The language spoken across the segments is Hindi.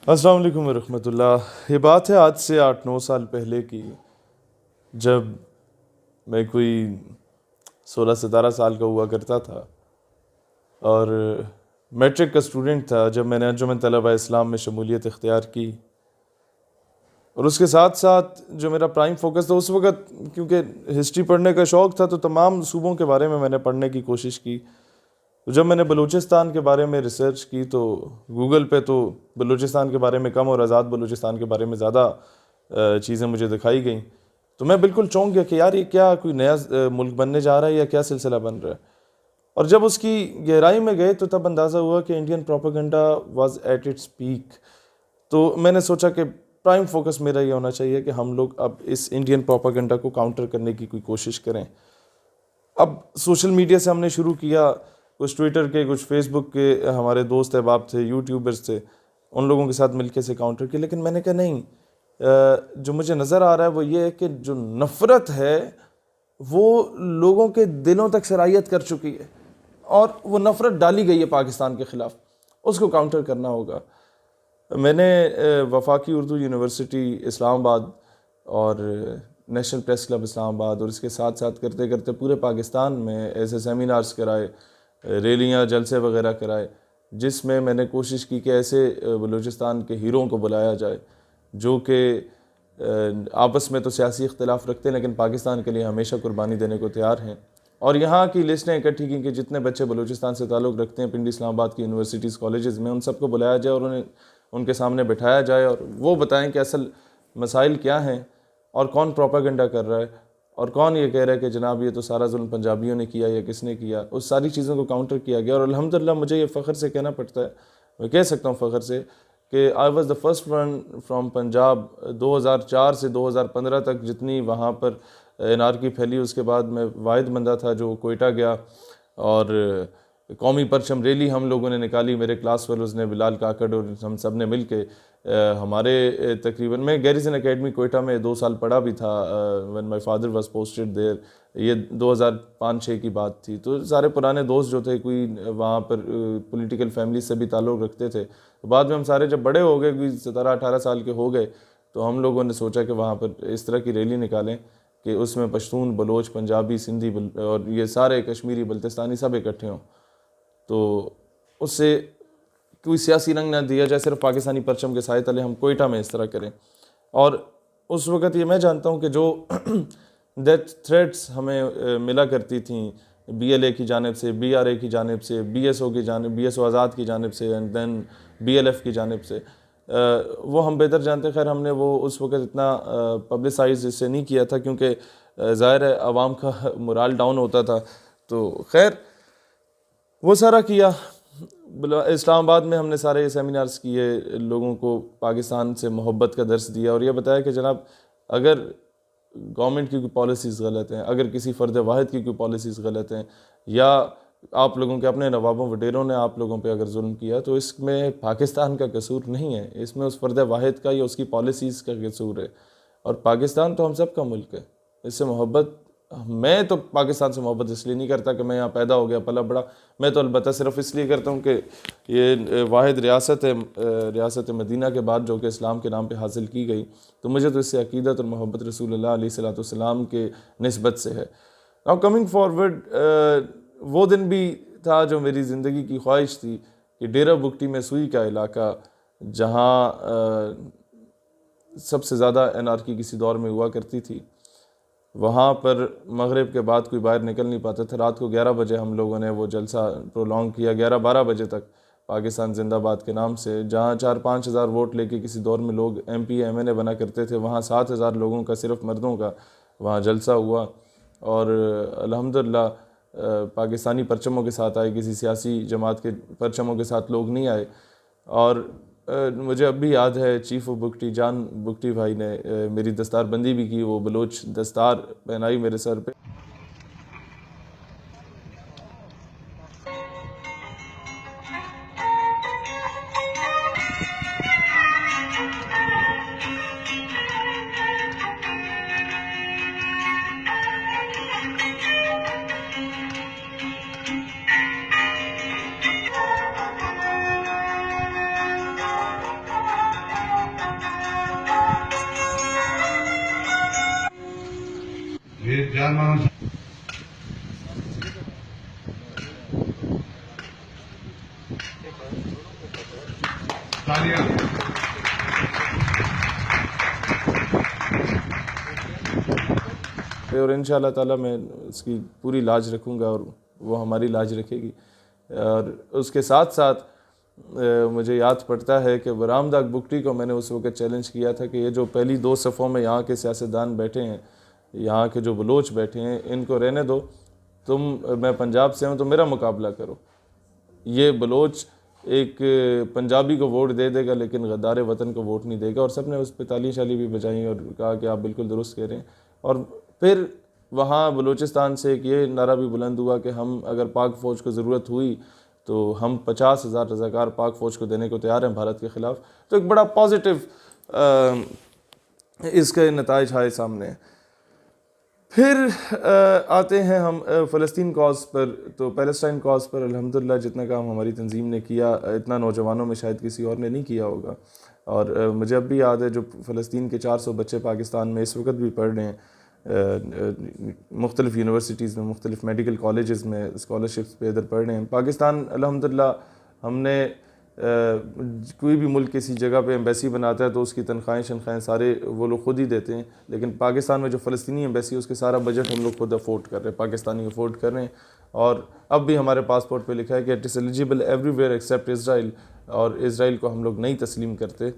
अस्सलाम वालेकुम रहमतुल्लाह। ये बात है आज से 8-9 साल पहले की, जब मैं कोई 16-17 साल का हुआ करता था और मैट्रिक का स्टूडेंट था जब मैंने अंजुमन तलबा इस्लाम में शमूलियत इख्तियार की। और उसके साथ साथ जो मेरा प्राइम फोकस था उस वक़्त, क्योंकि हिस्ट्री पढ़ने का शौक़ था, तो तमाम सूबों के बारे में मैंने पढ़ने की कोशिश की। तो जब मैंने बलूचिस्तान के बारे में रिसर्च की तो गूगल पे तो बलूचिस्तान के बारे में कम और आज़ाद बलूचिस्तान के बारे में ज़्यादा चीज़ें मुझे दिखाई गई। तो मैं बिल्कुल चौंक गया कि यार ये क्या कोई नया मुल्क बनने जा रहा है या क्या सिलसिला बन रहा है। और जब उसकी गहराई में गए तो तब अंदाज़ा हुआ कि Indian propaganda was at its peak. तो मैंने सोचा कि प्राइम फोकस मेरा ये होना चाहिए कि हम लोग अब इस इंडियन प्रोपेगेंडा को काउंटर करने की कोई कोशिश करें। अब सोशल मीडिया से हमने शुरू किया, कुछ ट्विटर के, कुछ फेसबुक के हमारे दोस्त अहबाब थे, यूट्यूबर्स थे, उन लोगों के साथ मिलके से काउंटर किया। लेकिन मैंने कहा नहीं, जो मुझे नज़र आ रहा है वो ये है कि जो नफ़रत है वो लोगों के दिलों तक सरायत कर चुकी है और वो नफ़रत डाली गई है पाकिस्तान के ख़िलाफ़, उसको काउंटर करना होगा। मैंने वफाकी उर्दू यूनिवर्सिटी इस्लामाबाद और नेशनल प्रेस क्लब इस्लामाबाद और इसके साथ साथ करते करते पूरे पाकिस्तान में ऐसे सेमिनार्स कराए, रैलियाँ, जलसे वगैरह कराए, जिसमें मैंने कोशिश की कि ऐसे बलूचिस्तान के हीरों को बुलाया जाए जो कि आपस में तो सियासी इख्तिलाफ रखते हैं लेकिन पाकिस्तान के लिए हमेशा कुर्बानी देने को तैयार हैं। और यहाँ की लिस्टें इकट्ठी की कि जितने बच्चे बलूचिस्तान से ताल्लुक़ रखते हैं पिंडी इस्लामाबाद की यूनिवर्सिटीज़ कॉलेजेस में, उन सबको बुलाया जाए और उन्हें उनके सामने बिठाया जाए और वो बताएं कि असल मसाइल क्या हैं और कौन प्रोपेगेंडा कर रहा है और कौन ये कह रहा है कि जनाब ये तो सारा जुल्म पंजाबियों ने किया या किसने किया। उस सारी चीज़ों को काउंटर किया गया और अल्हम्दुलिल्लाह मुझे ये फ़ख्र से कहना पड़ता है, मैं कह सकता हूँ फ़ख्र से, कि I was the first one from Punjab. 2004 से 2015 तक जितनी वहाँ पर एनार्की फैली, उसके बाद मैं वाहिद बंदा था जो कोयटा गया और कौमी परचम रैली हम लोगों ने निकाली। मेरे क्लास फेलोज़ ने, बिलाल काकड़ और हम सब ने मिल के हमारे तकरीबन, मैं गैरिसन एकेडमी कोयटा में 2 साल पढ़ा भी था when my father was posted there. ये 2005-06 की बात थी। तो सारे पुराने दोस्त जो थे, कोई वहाँ पर पॉलिटिकल फैमिली से भी ताल्लुक़ रखते थे। तो बाद में हम सारे जब बड़े हो गए, कोई 17-18 साल के हो गए, तो हम लोगों ने सोचा कि वहाँ पर इस तरह की रैली निकालें कि उसमें पश्तून, बलोच, पंजाबी, सिंधी और ये सारे कश्मीरी, बल्तिस्तानी सब इकट्ठे हों। तो उससे कोई सियासी रंग ना दिया जाए, सिर्फ पाकिस्तानी परचम के साए तले हम कोयटा में इस तरह करें। और उस वक़्त ये मैं जानता हूँ कि जो डेथ थ्रेट्स हमें मिला करती थी BLA की जानिब से, BRA की जानिब से, BSO की जानिब, BSO आज़ाद की जानिब से एंड देन BLF की जानिब से, वो हम बेहतर जानते। खैर हमने वो उस वक़्त इतना पब्लिसाइज इससे नहीं किया था क्योंकि ज़ाहिर है आवाम का मोराल डाउन होता था। तो खैर वो सारा किया। इस्लामाबाद में हमने सारे सेमिनार्स किए, लोगों को पाकिस्तान से मोहब्बत का दर्स दिया और ये बताया कि जनाब अगर गवर्नमेंट की कोई पॉलिसीज़ गलत हैं, अगर किसी फ़र्द वाहिद की कोई पॉलिसीज़ गलत हैं, या आप लोगों के अपने नवाबों वडेरों ने आप लोगों पे अगर जुल्म किया, तो इसमें पाकिस्तान का कसूर नहीं है, इसमें उस फ़र्द वाहिद का या उसकी पॉलिसीज़ का कसूर है। और पाकिस्तान तो हम सब का मुल्क है, इससे मोहब्बत, मैं तो पाकिस्तान से मोहब्बत इसलिए नहीं करता कि मैं यहाँ पैदा हो गया, पला बड़ा। मैं तो अलबत्ता सिर्फ इसलिए करता हूँ कि ये वाहिद रियासत है, रियासत मदीना के बाद जो कि इस्लाम के नाम पे हासिल की गई। तो मुझे तो इससे अकीदत और मोहब्बत रसूलुल्लाह अलैहिस्सलाम के निस्बत से है। नाउ कमिंग फॉरवर्ड, वो दिन भी था जो मेरी ज़िंदगी की ख्वाहिश थी कि डेरा बुगटी में सुई का इलाका, जहाँ सबसे ज़्यादा एनार्की किसी दौर में हुआ करती थी, वहाँ पर मगरिब के बाद कोई बाहर निकल नहीं पाता था। रात को 11 बजे हम लोगों ने वो जलसा प्रोलॉन्ग किया, 11-12 बजे तक, पाकिस्तान जिंदाबाद के नाम से। जहाँ 4-5 हज़ार वोट लेके किसी दौर में लोग MP MNA बना करते थे, वहाँ 7 हज़ार लोगों का, सिर्फ मर्दों का वहाँ जलसा हुआ। और अल्हम्दुलिल्लाह पाकिस्तानी परचमों के साथ आए, किसी सियासी जमात के परचमों के साथ लोग नहीं आए। और मुझे अब भी याद है चीफ़ ऑफ बुगटी जान बुगटी भाई ने मेरी दस्तारबंदी भी की, वो बलोच दस्तार पहनाई मेरे सर पे। जान और इंशाअल्लाह ताला मैं इसकी पूरी लाज रखूँगा और वो हमारी लाज रखेगी। और उसके साथ साथ मुझे याद पड़ता है कि बरामदाग बुकटी को मैंने उस वक्त चैलेंज किया था कि ये जो पहली 2 सफ़ों में यहाँ के सियासतदान बैठे हैं, यहाँ के जो बलोच बैठे हैं, इनको रहने दो, मैं पंजाब से हूँ तो मेरा मुकाबला करो। ये बलोच एक पंजाबी को वोट दे देगा लेकिन गद्दार वतन को वोट नहीं देगा। और सब ने उस पर ताली शाली भी बजाई और कहा कि आप बिल्कुल दुरुस्त कह रहे हैं। और फिर वहाँ बलूचिस्तान से एक ये नारा भी बुलंद हुआ कि हम अगर पाक फ़ौज को ज़रूरत हुई तो हम 50,000 रज़ाकार पाक फ़ौज को देने को तैयार हैं भारत के ख़िलाफ़। तो एक बड़ा पॉजिटिव इसके नताइज आए सामने। फिर आते हैं हम फ़लस्तीन कॉज पर। तो पैलेस्टाइन कॉज पर अल्हम्दुलिल्लाह जितना काम हमारी तंजीम ने किया, इतना नौजवानों में शायद किसी और ने नहीं किया होगा। और मुझे अब भी याद है जो फ़लस्तीन के 400 बच्चे पाकिस्तान में इस वक्त भी पढ़ रहे हैं, मुख्तलिफ़ यूनिवर्सिटीज़ में, मुख्तलिफ़ मेडिकल कॉलेजेस में स्कॉलरशिप्स पे इधर पढ़ रहे हैं। पाकिस्तान अल्हम्दुलिल्लाह हमने कोई भी मुल्क किसी जगह पे एम्बेसी बनाता है तो उसकी तनख्वाहें शनख्वाहें सारे वो लोग खुद ही देते हैं, लेकिन पाकिस्तान में जो फ़लस्तीनी एम्बेसी है उसके सारा बजट हम लोग खुद अफोर्ड कर रहे हैं, पाकिस्तानी अफोर्ड कर रहे हैं। और अब भी हमारे पासपोर्ट पे लिखा है कि it is eligible everywhere except Israel, और इसराइल को हम लोग नहीं तस्लीम करते।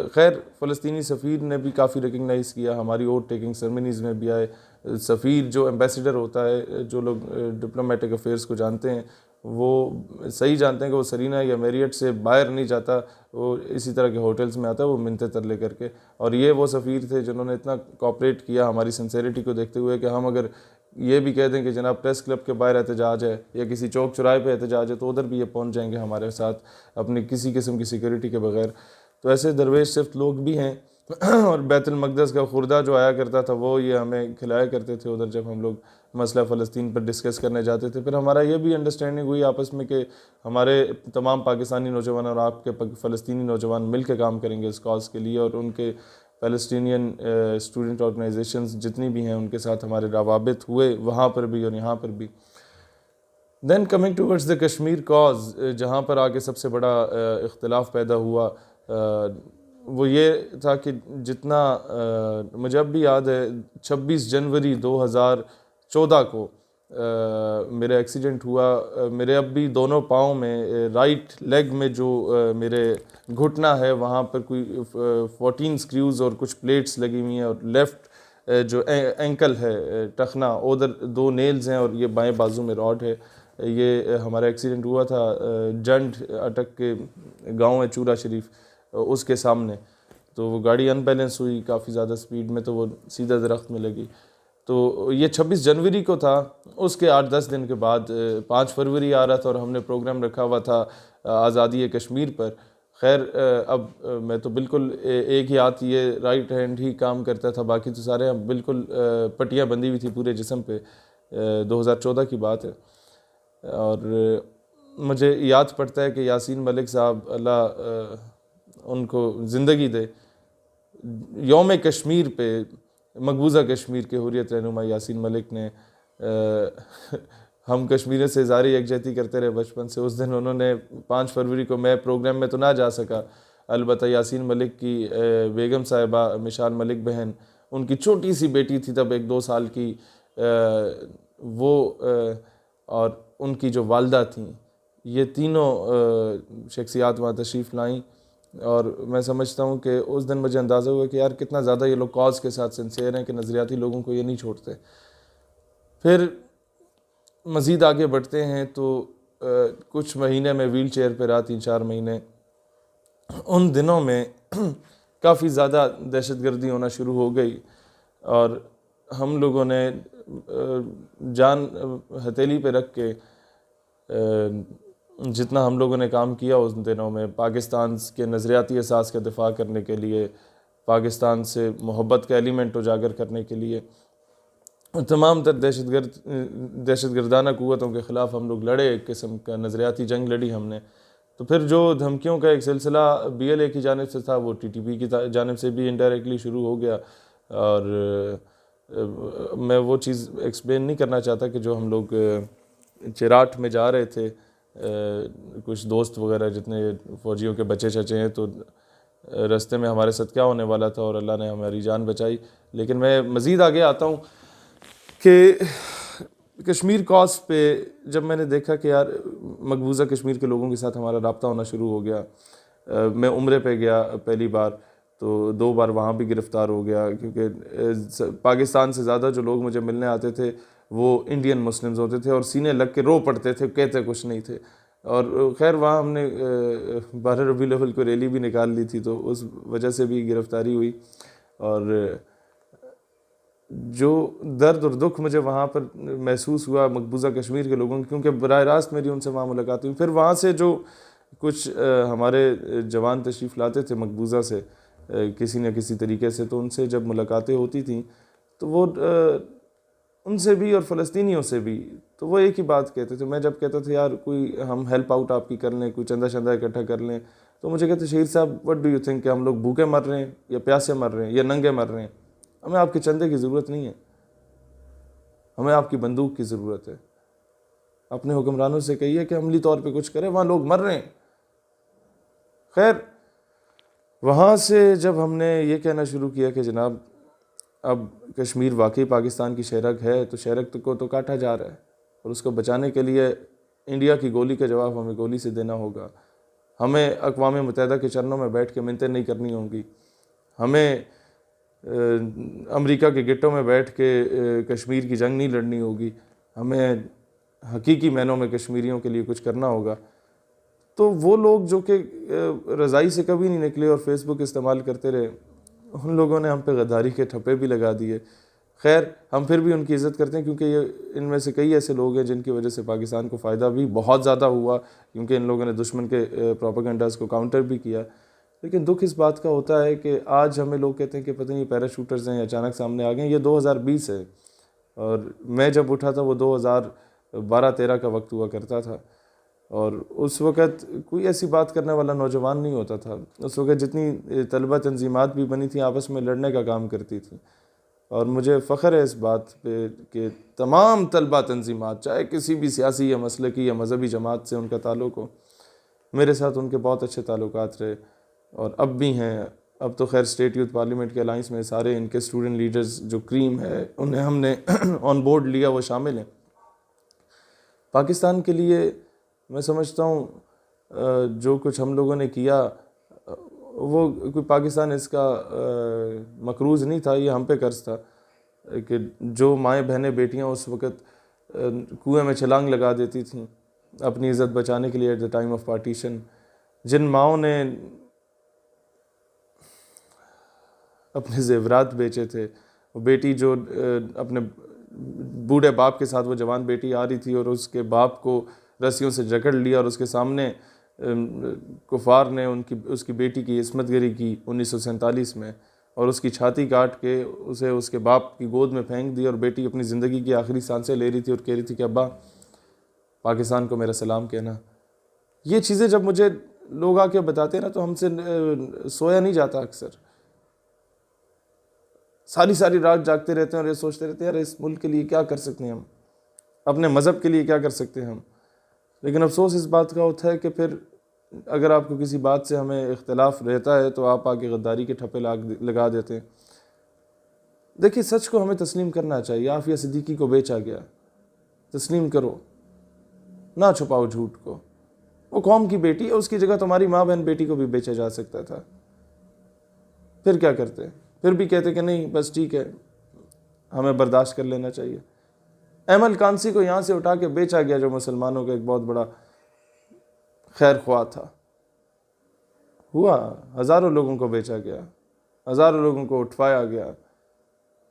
खैर फ़लस्तीनी सफ़ीर ने भी काफ़ी रिकगनाइज़ किया, हमारी वोट टेकिंग सेरेमनीज़ में भी आए। सफ़ीर जो एम्बेसडर होता है, जो लोग डिप्लोमेटिक अफेयर्स को जानते हैं वो सही जानते हैं कि वो सरीना या मैरियट से बाहर नहीं जाता, वो इसी तरह के होटल्स में आता है, वो मिन्नते तरले करके। और ये वो सफ़ीर थे जिन्होंने इतना कोऑपरेट किया हमारी सिंसेरिटी को देखते हुए कि हम अगर ये भी कह दें कि जनाब प्रेस क्लब के बाहर एहतजाज है या किसी चौक चौराहे पे एहतजाज है तो उधर भी ये पहुंच जाएंगे हमारे साथ अपनी किसी किस्म की सिक्योरिटी के बगैर। तो ऐसे दरवेश सिर्फ लोग भी हैं। और बैतुल मक़दस का खुर्दा जो आया करता था वो ये हमें खिलाया करते थे उधर जब हम लोग मसला फ़लस्तीन पर डिस्कस करने जाते थे। फिर हमारा ये भी अंडरस्टैंडिंग हुई आपस में कि हमारे तमाम पाकिस्तानी नौजवान और आपके फ़लस्तीनी नौजवान मिल के काम करेंगे इस कॉज़ के लिए, और उनके फ़लस्तीनियन स्टूडेंट ऑर्गेनाइजेशंस जितनी भी हैं उनके साथ हमारे रवाबित हुए वहाँ पर भी और यहाँ पर भी। Then coming towards the Kashmir cause, जहाँ पर आके सबसे बड़ा इख्तिलाफ़ पैदा हुआ वो ये था कि जितना मुझे अब भी याद है 26 जनवरी 2014 को मेरा एक्सीडेंट हुआ। मेरे अब भी दोनों पाँव में, राइट लेग में जो मेरे घुटना है वहाँ पर कोई 14 स्क्रूज़ और कुछ प्लेट्स लगी हुई हैं, और लेफ़्ट जो एंकल है टखना उधर 2 नेल्स हैं, और ये बाएं बाजू में रॉड है। ये हमारा एक्सीडेंट हुआ था जंड अटक के गाँव है चूरा शरीफ उसके सामने। तो वो गाड़ी अनबैलेंस हुई काफ़ी ज़्यादा स्पीड में, तो वो सीधा दरख्त में लगी। तो ये 26 जनवरी को था। उसके 8-10 दिन के बाद 5 फरवरी आ रहा था और हमने प्रोग्राम रखा हुआ था आज़ादी कश्मीर पर। खैर अब मैं तो बिल्कुल एक ही हाथ ये राइट हैंड ही काम करता था, बाकी तो सारे बिल्कुल पट्टियाँ बंधी हुई थी पूरे जिस्म पे। 2014 की बात है। और मुझे याद पड़ता है कि यासीन मलिक साहब अल्लाह उनको ज़िंदगी दे, यौम कश्मीर पे मकबूजा कश्मीर के हुर्रियत रहनुमा यासीन मलिक ने हम कश्मीर से ज़ारी यकजहती करते रहे बचपन से। उस दिन उन्होंने 5 फरवरी को, मैं प्रोग्राम में तो ना जा सका, अलबत्ता यासीन मलिक की बेगम साहिबा मिशाल मलिक बहन, उनकी छोटी सी बेटी थी तब 1-2 साल की, वो और उनकी जो वालदा थी, ये तीनों शख्सियात वहाँ तशरीफ़ लाई। और मैं समझता हूँ कि उस दिन मुझे अंदाज़ा हुआ कि यार कितना ज़्यादा ये लोग कॉज के साथ सिंसियर हैं कि नज़रियाती लोगों को ये नहीं छोड़ते। फिर मज़ीद आगे बढ़ते हैं तो कुछ महीने में व्हील चेयर पर रहा, 3-4 महीने। उन दिनों में काफ़ी ज़्यादा दहशतगर्दी होना शुरू हो गई और हम लोगों ने जान हथेली पे रख के जितना हम लोगों ने काम किया उस दिनों में, पाकिस्तान के नज़रियाती असास का दिफा करने के लिए, पाकिस्तान से मोहब्बत का एलिमेंट उजागर करने के लिए, तमाम तर दहशतगर्दाना क़ुव्वतों के ख़िलाफ़ हम लोग लड़े, एक किस्म का नज़रियाती जंग लड़ी हमने। तो फिर जो धमकियों का एक सिलसिला BLA की जानिब से था वो TTP की जानिब से भी इनडायरेक्टली शुरू हो गया। और मैं वो चीज़ एक्सप्लेन नहीं करना चाहता कि जो हम लोग चिराट में जा रहे थे, कुछ दोस्त वगैरह जितने फ़ौजियों के बच्चे चचे हैं, तो रास्ते में हमारे साथ क्या होने वाला था और अल्लाह ने हमारी जान बचाई। लेकिन मैं मज़ीद आगे आता हूँ कि कश्मीर कॉज पे जब मैंने देखा कि यार मकबूजा कश्मीर के लोगों के साथ हमारा रब्ता होना शुरू हो गया, मैं उम्रे पे गया पहली बार, तो 2 बार वहाँ भी गिरफ़्तार हो गया, क्योंकि पाकिस्तान से ज़्यादा जो लोग मुझे मिलने आते थे वो इंडियन मुस्लिम्स होते थे और सीने लग के रो पड़ते थे, कहते कुछ नहीं थे। और खैर वहाँ हमने 12 रबीउल अव्वल को रैली भी निकाल ली थी, तो उस वजह से भी गिरफ़्तारी हुई। और जो दर्द और दुख मुझे वहाँ पर महसूस हुआ मकबूजा कश्मीर के लोगों की, क्योंकि बराह रास्त मेरी उनसे वहाँ मुलाकात हुई। फिर वहाँ से जो कुछ हमारे जवान तशरीफ़ लाते थे मकबूजा से किसी न किसी तरीके से, तो उनसे जब मुलाकातें होती थी तो वो उनसे भी और फ़लस्तीनियों से भी, तो वो एक ही बात कहते थे। मैं जब कहता था यार कोई हम हेल्प आउट आपकी कर लें, कोई चंदा शंदा इकट्ठा कर लें, तो मुझे कहते शहीद साहब व्हाट डू यू थिंक, कि हम लोग भूखे मर रहे हैं या प्यासे मर रहे हैं या नंगे मर रहे हैं? हमें आपके चंदे की ज़रूरत नहीं है, हमें आपकी बंदूक की ज़रूरत है। अपने हुक्मरानों से कहिए कि अमली तौर पे कुछ करें, वहाँ लोग मर रहे हैं। खैर वहाँ से जब हमने ये कहना शुरू किया कि जनाब अब कश्मीर वाकई पाकिस्तान की शहरक है, तो शहरक को तो काटा जा रहा है और उसको बचाने के लिए इंडिया की गोली का जवाब हमें गोली से देना होगा। हमें अक़वाम मुत्तहिदा के चरणों में बैठ के मिन्नतें नहीं करनी होंगी, हमें अमेरिका के गिट्टों में बैठ के कश्मीर की जंग नहीं लड़नी होगी, हमें हकीकी मायनों में कश्मीरियों के लिए कुछ करना होगा। तो वो लोग जो कि रज़ाई से कभी नहीं निकले और फेसबुक इस्तेमाल करते रहे, उन लोगों ने हम पे गद्दारी के ठप्पे भी लगा दिए। खैर हम फिर भी उनकी इज़्ज़त करते हैं, क्योंकि ये इनमें से कई ऐसे लोग हैं जिनकी वजह से पाकिस्तान को फ़ायदा भी बहुत ज़्यादा हुआ, क्योंकि इन लोगों ने दुश्मन के प्रोपेगेंडास को काउंटर भी किया। लेकिन दुख इस बात का होता है कि आज हमें लोग कहते हैं कि पता नहीं पैराशूटर्स हैं अचानक सामने आ गए। ये 2020 है और मैं जब उठा था वो 2012-13 का वक्त हुआ करता था, और उस वक़्त कोई ऐसी बात करने वाला नौजवान नहीं होता था। उस वक़्त जितनी तलबा तंजीमात भी बनी थी आपस में लड़ने का काम करती थी, और मुझे फ़ख्र है इस बात पे कि तमाम तलबा तंजीमात, चाहे किसी भी सियासी या मसलकी या मज़हबी जमात से उनका ताल्लुक़ हो, मेरे साथ उनके बहुत अच्छे ताल्लुकात रहे और अब भी हैं। अब तो खैर स्टेट यूथ पार्लियामेंट के अलाइंस में सारे इनके स्टूडेंट लीडर्स जो क्रीम है उन्हें हमने ऑन बोर्ड लिया, वो शामिल हैं। पाकिस्तान के लिए मैं समझता हूँ जो कुछ हम लोगों ने किया वो कोई पाकिस्तान इसका मकरूज़ नहीं था, ये हम पे कर्ज था कि जो माएँ बहनें बेटियाँ उस वक़्त कुएं में छलांग लगा देती थीं अपनी इज़्ज़त बचाने के लिए at the time of partition, जिन माओं ने अपने ज़ेवरात बेचे थे, वो बेटी जो अपने बूढ़े बाप के साथ वो जवान बेटी आ रही थी और उसके बाप को रस्सियों से जकड़ लिया और उसके सामने कुफार ने उसकी बेटी की इस्मत गिरी की 1947 में, और उसकी छाती काट के उसे उसके बाप की गोद में फेंक दी, और बेटी अपनी ज़िंदगी की आखिरी सांसें ले रही थी और कह रही थी कि अब्बा पाकिस्तान को मेरा सलाम कहना। ये चीज़ें जब मुझे लोग आके बताते हैं ना, तो हमसे सोया नहीं जाता। अक्सर सारी सारी रात जागते रहते हैं और ये सोचते रहते हैं यार इस मुल्क के लिए क्या कर सकते हैं हम, अपने मज़हब के लिए क्या कर सकते हैं हम। लेकिन अफसोस इस बात का होता है कि फिर अगर आपको किसी बात से हमें इख्तलाफ रहता है तो आप आके गद्दारी के ठप्पे लगा देते हैं। देखिए सच को हमें तस्लीम करना चाहिए। आफिया सिद्दीकी को बेचा गया, तस्लीम करो, ना छुपाओ झूठ को। वो कौम की बेटी है, उसकी जगह तुम्हारी माँ बहन बेटी को भी बेचा जा सकता था। फिर क्या करते? फिर भी कहते कि नहीं बस ठीक है, हमें बर्दाश्त कर लेना चाहिए। अहमद कांसी को यहाँ से उठा के बेचा गया, जो मुसलमानों का एक बहुत बड़ा खैर ख्वाह था। हुआ, हज़ारों लोगों को बेचा गया, हज़ारों लोगों को उठवाया गया।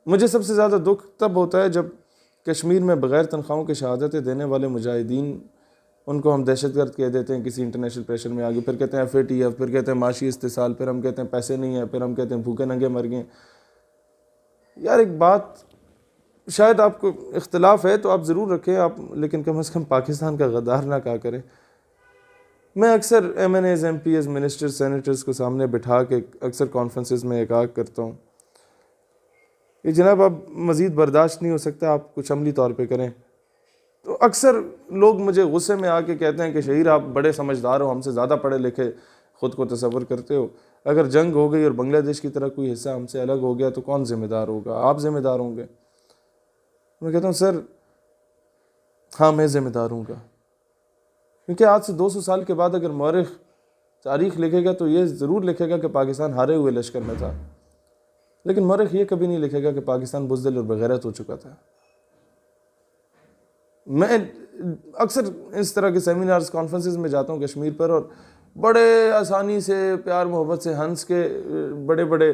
मुझे सबसे ज़्यादा दुख तब होता है जब कश्मीर में बग़ैर तनख्वाहों की शहादतें देने वाले मुजाहिदीन, उनको हम दहशतगर्द कह देते हैं किसी इंटरनेशनल प्रेशर में आगे, फिर कहते हैं FATF, फिर कहते हैं माशी इस्तिसाल, फिर हम कहते हैं पैसे नहीं है, फिर हम कहते हैं भूखे नंगे मर गए। यार एक बात, शायद आपको इख्तलाफ है तो आप ज़रूर रखें आप, लेकिन कम से कम पाकिस्तान का गद्दार ना कहा करें। मैं अक्सर MNAs, MPs, मिनिस्टर्स, सेनेटर्स को सामने बिठा के अक्सर कॉन्फ्रेंसेस में एक करता हूँ कि जनाब अब मज़ीद बर्दाश्त नहीं हो सकता, आप कुछ अमली तौर पे करें। तो अक्सर लोग मुझे गुस्से में आके कहते हैं कि शहीर आप बड़े समझदार हो, हमसे ज़्यादा पढ़े लिखे ख़ुद को तसव्वुर करते हो, अगर जंग हो गई और बांग्लादेश की तरह कोई हिस्सा हमसे अलग हो गया तो कौन ज़िम्मेदार होगा? आप ज़िम्मेदार होंगे। मैं कहता हूँ सर हाँ मैं ज़िम्मेदार हूँगा, क्योंकि आज से 200 साल के बाद अगर मौरिख तारीख़ लिखेगा तो ये ज़रूर लिखेगा कि पाकिस्तान हारे हुए लश्कर में था, लेकिन मौरिख ये कभी नहीं लिखेगा कि पाकिस्तान बुज़दिल और बेगैरत हो चुका था। मैं अक्सर इस तरह के सेमिनार्स कॉन्फ्रेंसेस में जाता हूँ कश्मीर पर, और बड़े आसानी से प्यार मोहब्बत से हंस के बड़े बड़े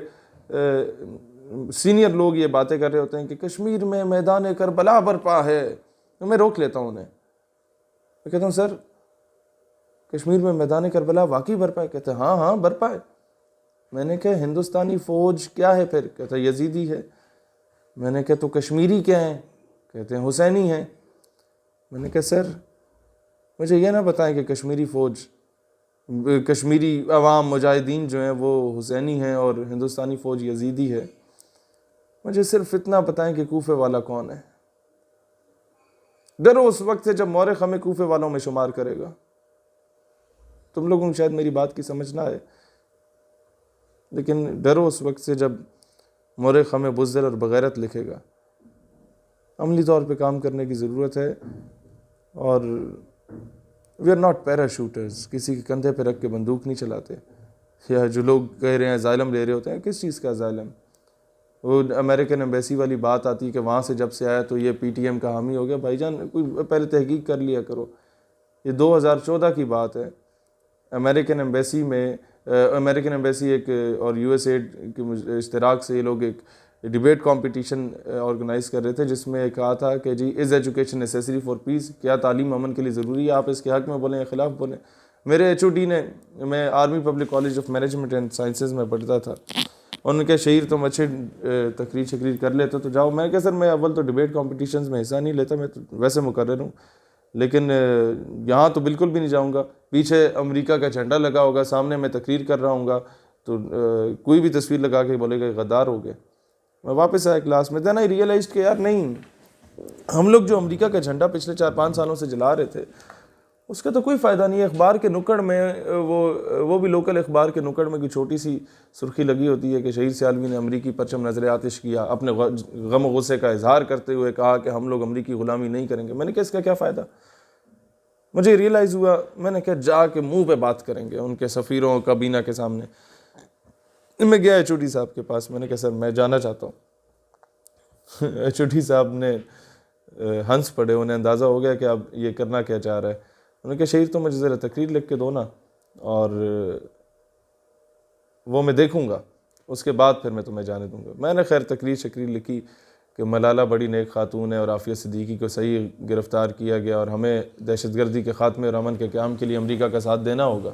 सीनियर लोग ये बातें कर रहे होते हैं कि कश्मीर में मैदान करबला बरपा है, तो मैं रोक लेता हूँ उन्हें। मैं कहता हूँ सर कश्मीर में मैदान करबला वाकई बरपा है? कहते हैं हाँ हाँ बरपा है। मैंने कहा हिंदुस्तानी फ़ौज क्या है फिर? कहता यजीदी है। मैंने कहा तो कश्मीरी क्या हैं? कहते हैं हुसैनी हैं। मैंने कहा सर मुझे यह ना बताएं कि कश्मीरी फ़ौज, कश्मीरी अवाम मुजाहिदीन जो हैं वो हुसैनी हैं और हिंदुस्तानी फ़ौज यजीदी है। मुझे सिर्फ इतना बताएं कि कूफे वाला कौन है। डरो उस वक्त से जब मौरिख हमें कूफे वालों में शुमार करेगा। तुम लोगों को शायद मेरी बात की समझ ना आए, लेकिन डरो उस वक्त से जब मौरिख हमें बुज़दिल और बगैरत लिखेगा। अमली तौर पे काम करने की ज़रूरत है, और वी आर नॉट पैराशूटर्स, किसी के कंधे पे रख के बंदूक नहीं चलाते। या जो लोग कह रहे हैं ज़ालिम ले रहे होते हैं, किस चीज़ का ज़ालिम? वो अमेरिकन एम्बेसी वाली बात आती है कि वहाँ से जब से आया तो ये PTM का हामी हो गया। भाईजान कोई पहले तहकीक कर लिया करो। ये 2014 की बात है। अमेरिकन एम्बेसी में अमेरिकन एम्बेसी एक और USAID के इश्तराक से ये लोग एक डिबेट कंपटीशन ऑर्गेनाइज़ कर रहे थे, जिसमें कहा था कि जी is education necessary for peace, क्या तालीम अमन के लिए ज़रूरी है? आप इसके हक़ में बोलें या ख़िलाफ़ बोलें। मेरे HOD ने, मैं army public college of management and sciences में पढ़ता था, उनके शहीर तुम अच्छे तकरीर शकरीर कर लेते तो जाओ। मैंने कहा सर मैं अव्वल तो डिबेट कॉम्पिटिशन्स में हिस्सा नहीं लेता, मैं तो वैसे मुकर्रर हूँ, लेकिन यहाँ तो बिल्कुल भी नहीं जाऊँगा। पीछे अमेरिका का झंडा लगा होगा, सामने मैं तकरीर कर रहा हूँगा, तो कोई भी तस्वीर लगा के बोलेगा गद्दार हो गए। मैं वापस आया क्लास में, देन आई रियलाइज्ड कि यार नहीं, हम लोग जो अमेरिका का झंडा पिछले 4-5 सालों से जला रहे थे उसका तो कोई फ़ायदा नहीं है। अखबार के नुक्कड़ में वो भी लोकल अखबार के नुक्कड़ में की छोटी सी सुर्खी लगी होती है कि शहीद सियालवी ने अमरीकी परचम नजर आतिश किया, अपने गम गुस्से का इजहार करते हुए कहा कि हम लोग अमरीकी ग़ुलामी नहीं करेंगे। मैंने कहा इसका क्या फ़ायदा? मुझे रियलाइज़ हुआ, मैंने कहा जाके मुंह पे बात करेंगे उनके सफ़ीरों काबीना के सामने। मैं गया HOD साहब के पास, मैंने कहा सर मैं जाना चाहता हूँ। HOD साहब ने हंस पड़े, उन्हें अंदाज़ा हो गया कि अब ये करना क्या चाह रहा है। उन्होंने कहा शहीद तो मुझे ज़रा तकरीर लिख के दो ना, और वो मैं देखूँगा, उसके बाद फिर मैं तुम्हें जाने दूँगा। मैंने खैर तकरीर शकरीर लिखी कि मलाला बड़ी नेक खातून है और आफिया सिद्दीकी को सही गिरफ़्तार किया गया और हमें दहशतगर्दी के ख़ात्मे और अमन के क़याम के लिए अमेरिका का साथ देना होगा।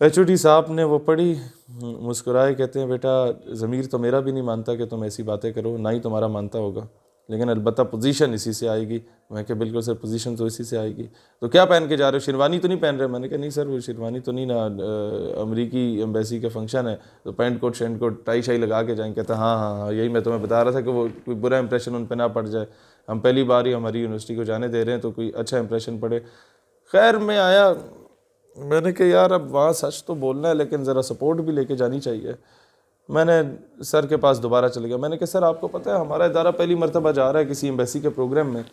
HOD साहब ने वो पढ़ी, मुस्कुराए, कहते हैं बेटा ज़मीर तो मेरा भी नहीं मानता कि तुम ऐसी बातें करो, ना ही तुम्हारा मानता होगा, लेकिन अलबत्ता पोजीशन इसी से आएगी। मैं क्या बिल्कुल सर पोजीशन तो इसी से आएगी। तो क्या पहन के जा रहे हो? शेरवानी तो नहीं पहन रहे? मैंने कहा नहीं सर वो शेरवानी तो नहीं ना, अमरीकी एम्बेसी का फंक्शन है तो pant coat shirt coat tie शाई लगा के जाएंगे। कहता हाँ हाँ हाँ, यही मैं तुम्हें बता रहा था कि वो कोई बुरा इंप्रेशन उन पर ना पड़ जाए। हम पहली बार ही हमारी यूनिवर्सिटी को जाने दे रहे हैं तो कोई अच्छा इंप्रेशन पड़े। खैर मैं आया, मैंने कहा यार अब वहाँ सच तो बोलना है लेकिन ज़रा सपोर्ट भी लेके जानी चाहिए। मैंने सर के पास दोबारा चले गया। मैंने कहा सर आपको पता है हमारा इदारा पहली मरतबा जा रहा है किसी एम्बेसी के प्रोग्राम में,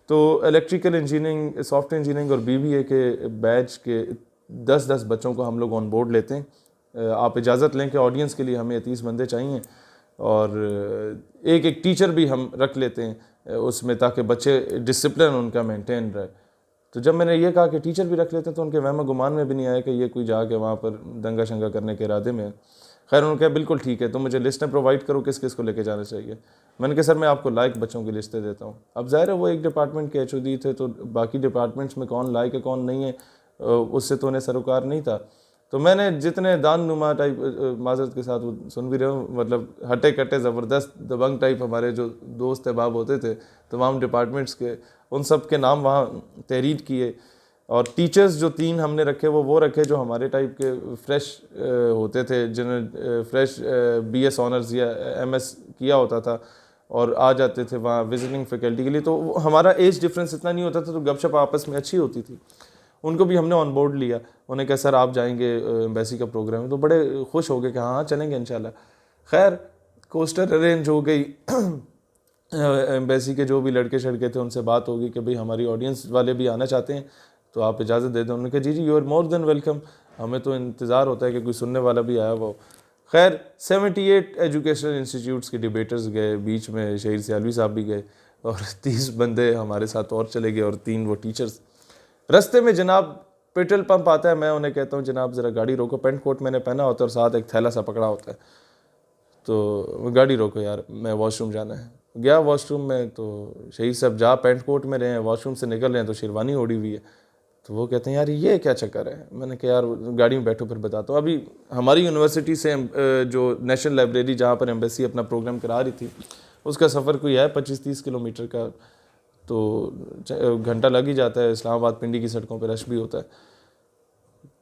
तो इलेक्ट्रिकल इंजीनियरिंग, सॉफ्टवेयर इंजीनियरिंग और BBA के बैच के 10-10 बच्चों को हम लोग ऑन बोर्ड लेते हैं। आप इजाज़त लें कि ऑडियंस के लिए हमें 30 बंदे चाहिए और एक एक टीचर भी हम रख लेते हैं उसमें, ताकि बच्चे डिसिप्लिन उनका मेंटेन रहे। तो जब मैंने ये कहा कि टीचर भी रख लेते हैं तो उनके वहम गुमान में भी नहीं आया कि ये कोई जाके वहाँ पर दंगा शंगा करने के इरादे में। खैर उन्होंने कहा बिल्कुल ठीक है, तो मुझे लिस्टें प्रोवाइड करो किस किस को लेके जाना चाहिए। मैंने कहा सर मैं आपको लायक बच्चों की लिस्टें देता हूँ। अब ज़ाहिर है वो एक डिपार्टमेंट के HOD थे, तो बाकी डिपार्टमेंट्स में कौन लायक है कौन नहीं है उससे तो उन्हें सरोकार नहीं था। तो मैंने जितने दान नुमा टाइप, माजरत के साथ वो सुन भी रहे हो, मतलब हटे कटे ज़बरदस्त दबंग टाइप हमारे जो दोस्त अहबाब होते थे तमाम डिपार्टमेंट्स के, उन सब के नाम वहाँ तहरीर किए। और टीचर्स जो 3 हमने रखे वो रखे जो हमारे टाइप के फ्रेश होते थे, जिन्होंने फ्रेश BS ऑनर्स या MS किया होता था और आ जाते थे वहाँ विजिटिंग फैकल्टी के लिए। तो हमारा एज डिफरेंस इतना नहीं होता था, तो गपशप आपस में अच्छी होती थी। उनको भी हमने ऑन बोर्ड लिया। उन्हें कहा सर आप जाएंगे एम्बेसी का प्रोग्राम है, तो बड़े खुश हो गए कि हाँ चलेंगे इंशाल्लाह। खैर कोस्टर अरेंज हो गई, एम्बेसी के जो भी लड़के शड़के थे उनसे बात होगी कि भाई हमारी ऑडियंस वाले भी आना चाहते हैं तो आप इजाज़त दे दें। उन्होंने कहा जी you are more than welcome, हमें तो इंतज़ार होता है कि कोई सुनने वाला भी आया हुआ हो। खैर 78 एजुकेशनल इंस्टीट्यूट्स के डिबेटर्स गए, बीच में शहीद सियालवी साहब भी गए और 30 बंदे हमारे साथ और चले गए और 3 वो टीचर्स। रास्ते में जनाब पेट्रोल पंप आता है, मैं उन्हें कहता हूँ जनाब ज़रा गाड़ी रोको, पेंट कोट मैंने पहना होता है और साथ एक थैला सा पकड़ा होता है, तो गाड़ी रोको यार मैं वॉशरूम जाना है। गया वॉशरूम में, तो शहीद साहब जा पेंट कोट में रहे हैं, वॉशरूम से निकल रहे हैं तो शेरवानी ओढ़ी हुई है। तो वो कहते हैं यार ये क्या चक्कर है। मैंने कहा यार गाड़ी में बैठो फिर बताता हूँ। अभी हमारी यूनिवर्सिटी से जो नेशनल लाइब्रेरी जहाँ पर एम्बेसी अपना प्रोग्राम करा रही थी, उसका सफ़र कोई है 25-30 किलोमीटर का, तो घंटा लग ही जाता है। इस्लामाबाद पिंडी की सड़कों पर रश भी होता है।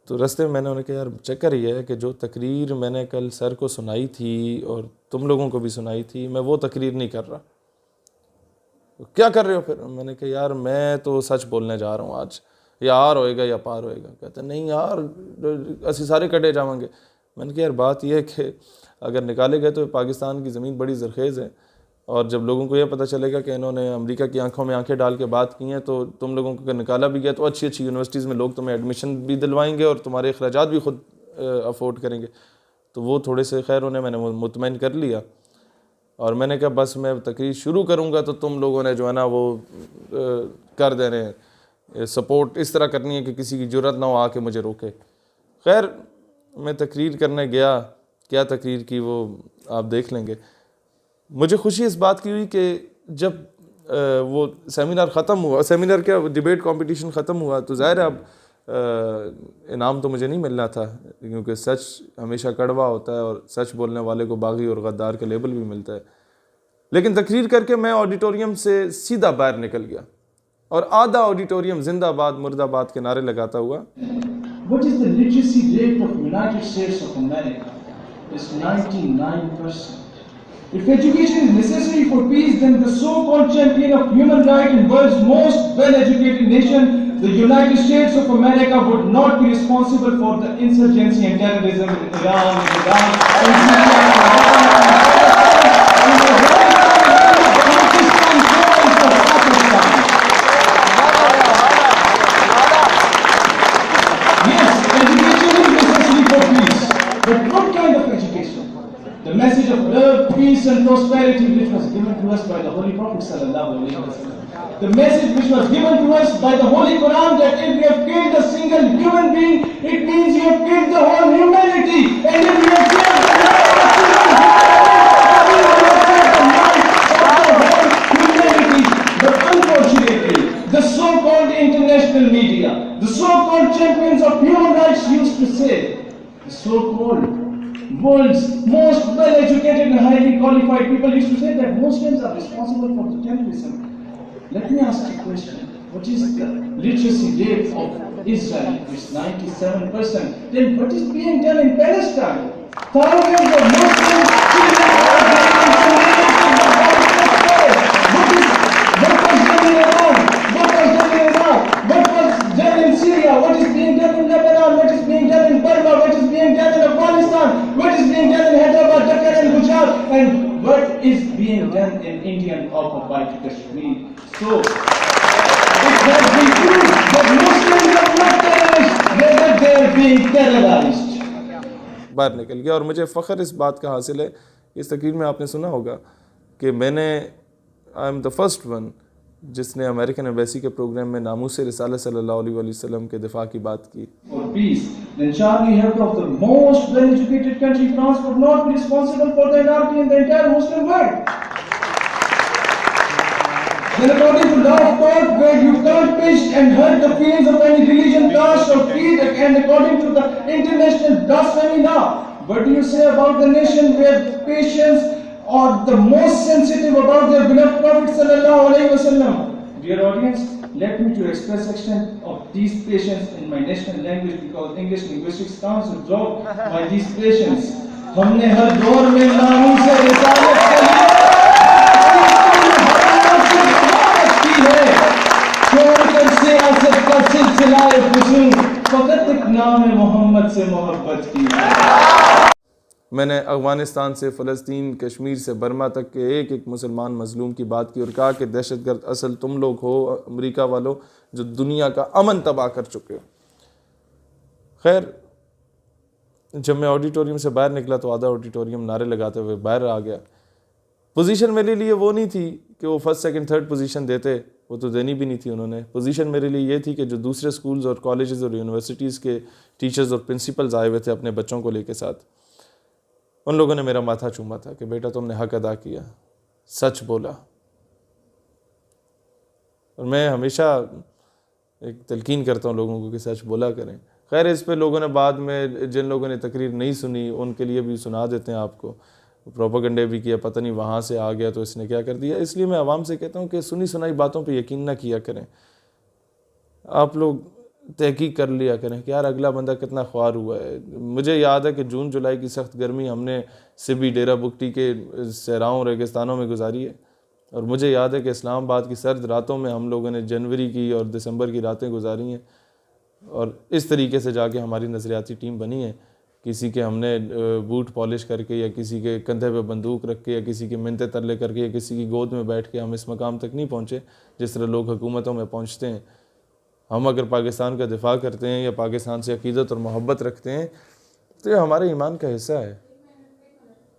तो रास्ते में मैंने उन्हें कहा यार चक्कर ये है कि जो तकरीर मैंने कल सर को सुनाई थी और तुम लोगों को भी सुनाई थी, मैं वो तकरीर नहीं कर रहा। तो क्या कर रहे हो फिर? मैंने कहा यार मैं तो सच बोलने जा रहा हूँ आज, या आर होएगा या पार होएगा। कहते नहीं यार असी सारे कटे जाएंगे। मैंने कहा यार बात यह है कि अगर निकाले गए तो पाकिस्तान की ज़मीन बड़ी ज़रखेज़ है, और जब लोगों को यह पता चलेगा कि इन्होंने अमेरिका की आंखों में आंखें डाल के बात की हैं, तो तुम लोगों को अगर निकाला भी गया तो अच्छी अच्छी यूनिवर्सिटीज़ में लोग तुम्हें एडमिशन भी दिलवाएंगे और तुम्हारे अखराजात भी खुद अफोर्ड करेंगे। तो वो थोड़े से खैर उन्हें मैंने मुतमईन कर लिया और मैंने कहा बस मैं तकरीर शुरू करूँगा तो तुम लोगों ने जो है ना वो कर देने, सपोर्ट इस तरह करनी है कि किसी की ज़रूरत ना हो आके मुझे रोके। खैर मैं तकरीर करने गया, क्या तकरीर की वो आप देख लेंगे। मुझे खुशी इस बात की हुई कि जब वो सेमिनार ख़त्म हुआ, सेमिनार क्या डिबेट कंपटीशन ख़त्म हुआ, तो ज़ाहिर है अब इनाम तो मुझे नहीं मिलना था, क्योंकि सच हमेशा कड़वा होता है और सच बोलने वाले को बागी और गद्दार का लेबल भी मिलता है। लेकिन तकरीर करके मैं ऑडिटोरियम से सीधा बाहर निकल गया और आधा ऑडिटोरियम जिंदाबाद मुर्दाबाद के नारे लगाता हुआ। What is the literacy rate of United States of America? It's 99%. If education is necessary for peace, then the so-called champion of human rights and world's most well-educated nation, the United States of America, would not be responsible for the insurgency and terrorism in Iran, Iraq, and Yes, education is necessary for peace. But what kind of education? The message of love, peace and prosperity which was given to us by the Holy Prophet sallallahu alaihi wasallam. The message which was given to us by the Holy Quran, that if you have killed a single human being, it means you have killed the whole humanity. And if you have killed the whole humanity. But unfortunately, the so-called international media, the so-called champions of human rights used to say, the so-called world's most well-educated and highly qualified people used to say that Muslims are responsible for the terrorism. Let me ask you a question. What is the literacy rate of Israel? It's 97%. Then what is being done in Palestine? Thousands of Muslims what was done in Iran? What was done in Iraq? What was done in Syria? What is being done in Lebanon? What is being done in Burma? What is being done in Afghanistan? What is being done in Hyderabad, Dhaka and Gujarat? And what is being done in Indian occupied Kashmir? So, it has been proved that Muslims are not terrorists, rather they are being terrorized. बाहर निकल गया और मुझे फ़ख्र इस बात का हासिल है, इस तकरीर में आपने सुना होगा कि मैंने I am the first one जिसने अमेरिकन एम्बेसी के प्रोग्राम में नामूस रिसालत सल्लल्लाहु अलैहि वसल्लम के दिफा की बात की। For peace, then Charlie Hebdo of the most well-educated country, France, would not be responsible for the anarchy in the entire Muslim world. Then according to law of God, where you can't pinch and hurt the feelings of any religion, caste or creed, and according to the international blasphemy law, what do you say about the nation where patients are the most sensitive about their beloved Prophet sallallahu alaihi wasallam? Dear audience, Let me to express extent of these patients in my national language because English linguistics council dropped by these patients. हमने हर दौर में नामों से रिसालत के लिए की है छोड़कर सियासत का सिलसिला फुसूल फकत एक नाम मोहम्मद से मोहब्बत की। मैंने अफ़गानिस्तान से फ़लस्तीन, कश्मीर से बर्मा तक के एक एक मुसलमान मज़लूम की बात की और कहा कि दहशतगर्द असल तुम लोग हो अमेरिका वालों जो दुनिया का अमन तबाह कर चुके हो। खैर, जब मैं ऑडिटोरियम से बाहर निकला तो आधा ऑडिटोरियम नारे लगाते हुए बाहर आ गया। पोजीशन मेरे लिए वो नहीं थी कि वो फर्स्ट सेकंड थर्ड पोजीशन देते, वो तो देनी भी नहीं थी उन्होंने। पोजीशन मेरे लिए ये थी कि जो दूसरे स्कूल्स और कॉलेजेस और यूनिवर्सिटीज़ के टीचर्स और प्रिंसिपल्स आए हुए थे अपने बच्चों को लेके साथ, उन लोगों ने मेरा माथा चूमा था कि बेटा तुमने हक अदा किया, सच बोला। और मैं हमेशा एक तलकीन करता हूँ लोगों को कि सच बोला करें। खैर, इस पे लोगों ने बाद में, जिन लोगों ने तकरीर नहीं सुनी उनके लिए भी सुना देते हैं आपको, प्रोपेगेंडे भी किया, पता नहीं वहाँ से आ गया तो इसने क्या कर दिया। इसलिए मैं आवाम से कहता हूँ कि सुनी सुनाई बातों पे यकीन ना किया करें। आप लोग तहकीक कर लिया करें कि यार अगला बंदा कितना ख्वार हुआ है। मुझे याद है कि जून जुलाई की सख्त गर्मी हमने सिबी, डेरा बुगटी के सहराओं रेगिस्तानों में गुजारी है। और मुझे याद है कि इस्लामाबाद की सर्द रातों में हम लोगों ने जनवरी की और दिसंबर की रातें गुजारी हैं। और इस तरीके से जाके हमारी नज़रियाती टीम बनी है। किसी के हमने बूट पॉलिश करके या किसी के कंधे पे बंदूक रख के या किसी के मिन्नतें तरले करके या किसी की गोद में बैठ के हम इस मकाम तक नहीं पहुँचे जिस तरह लोग हुकूमतों में पहुँचते हैं। हम अगर पाकिस्तान का दिफा करते हैं या पाकिस्तान से अकीदत और मोहब्बत रखते हैं तो ये हमारे ईमान का हिस्सा है।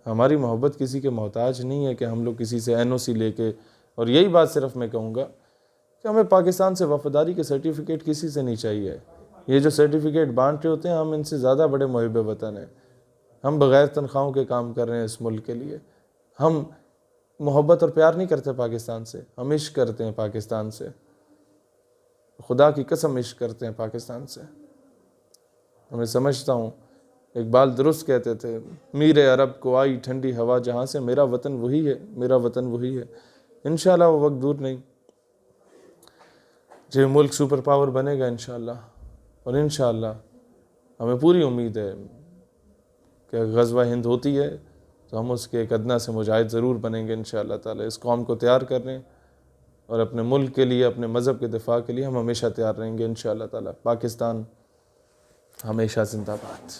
हमारी मोहब्बत किसी के मोहताज नहीं है कि हम लोग किसी से NOC लेके। और यही बात सिर्फ मैं कहूँगा कि हमें पाकिस्तान से वफादारी के सर्टिफिकेट किसी से नहीं चाहिए। ये जो सर्टिफिकेट बांट रहे होते हैं, हम इनसे ज़्यादा बड़े मुहिब वतन हैं। हम बग़ैर तनख्वाहों के काम कर रहे हैं इस मुल्क के लिए। हम मोहब्बत और प्यार नहीं करते पाकिस्तान से, हम इश्क करते हैं पाकिस्तान से। खुदा की कसम इश्क करते हैं पाकिस्तान से। मैं समझता हूँ इकबाल दुरुस्त कहते थे, मीर अरब को आई ठंडी हवा जहाँ से, मेरा वतन वही है, मेरा वतन वही है। इंशाल्लाह वो वक्त दूर नहीं जो मुल्क सुपर पावर बनेगा इंशाल्लाह। और इंशाल्लाह हमें पूरी उम्मीद है कि ग़ज़वा हिंद होती है तो हम उसके एक अदना से मुजाहिद ज़रूर बनेंगे इंशाल्लाह ताला। इस कौम को तैयार करने और अपने मुल्क के लिए, अपने मज़हब के दिफा के लिए हम हमेशा तैयार रहेंगे इंशाअल्लाह ताला। पाकिस्तान हमेशा जिंदाबाद।